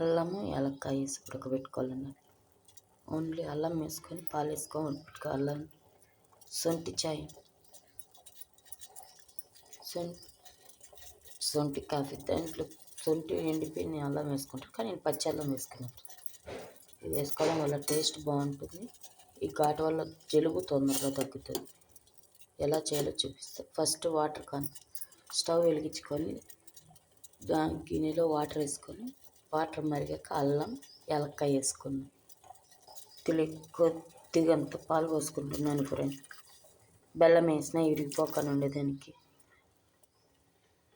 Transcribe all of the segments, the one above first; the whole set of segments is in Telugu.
అల్లము యాలక్కాయ వేసి ఉడకబెట్టుకోవాలన్నమాట. ఓన్లీ అల్లం వేసుకొని పాలు వేసుకొని ఉడకబెట్టుకో. అల్లం సొంటి చాయ్, సొంటి కాఫీ, దాంట్లో సొంటి ఎండిపోయిన అల్లం వేసుకుంటారు, కానీ నేను పచ్చి అల్లం వేసుకున్నాను. ఇది వేసుకోవడం వల్ల టేస్ట్ బాగుంటుంది. ఈ ఘాటు వల్ల జలుబు తొందరగా తగ్గుతుంది. ఎలా చేయాలో చూపిస్తాను. ఫస్ట్ స్టవ్ వెలిగించుకొని గిన్నెలో వాటర్ వేసుకొని, వాటర్ మరిగాక అల్లం యాలక్కాయ వేసుకున్నాను. కొద్దిగా అంత పాలు పోసుకుంటున్నాను ఫ్రెండ్స్. బెల్లం వేసినా ఇరిగిపోకుండా ఉండేదానికి,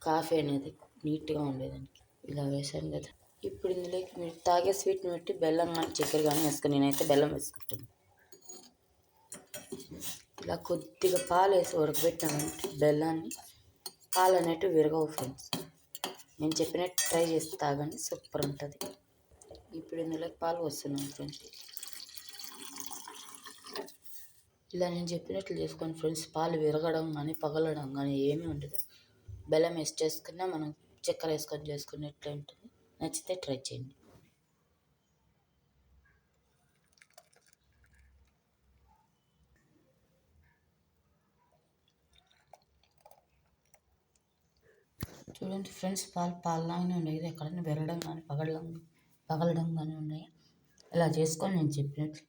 కాఫీ అనేది నీట్గా ఉండేదానికి ఇలా వేసాను కదా. ఇప్పుడు ఇందులోకి మీరు తాగే స్వీట్ని బట్టి బెల్లం కానీ చక్కెర కానీ వేసుకొని, నేనైతే బెల్లం వేసుకుంటాను. ఇలా కొద్దిగా పాలు వేసి ఉడకబెట్టామంటే బెల్లాన్ని పాలు అనేటివి విరగవు ఫ్రెండ్స్. నేను చెప్పినట్టు ట్రై చేసి తాగండి, సూపర్ ఉంటుంది. ఇప్పుడు ఇందులోకి పాలు వస్తున్నాను ఫ్రెండ్స్. ఇలా నేను చెప్పినట్లు చేసుకోండి ఫ్రెండ్స్. పాలు విరగడం కానీ పగలడం కానీ ఏమీ ఉండదు. బెల్లం వేసి చేసుకున్నా మనం చక్కెర వేసుకొని చేసుకున్నట్లే ఉంటుంది. నచ్చితే ట్రై చేయండి. చూడండి ఫ్రెండ్స్, పాలలాగానే ఉన్నాయి. ఎక్కడైనా విరగడం కానీ పగలడం కానీ ఉన్నాయి. ఇలా చేసుకొని నేను చెప్పినట్లు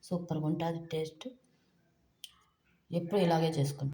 సూపర్గా ఉంటుంది టేస్ట్. ఎప్పుడు ఇలాగే చేసుకుంటాను.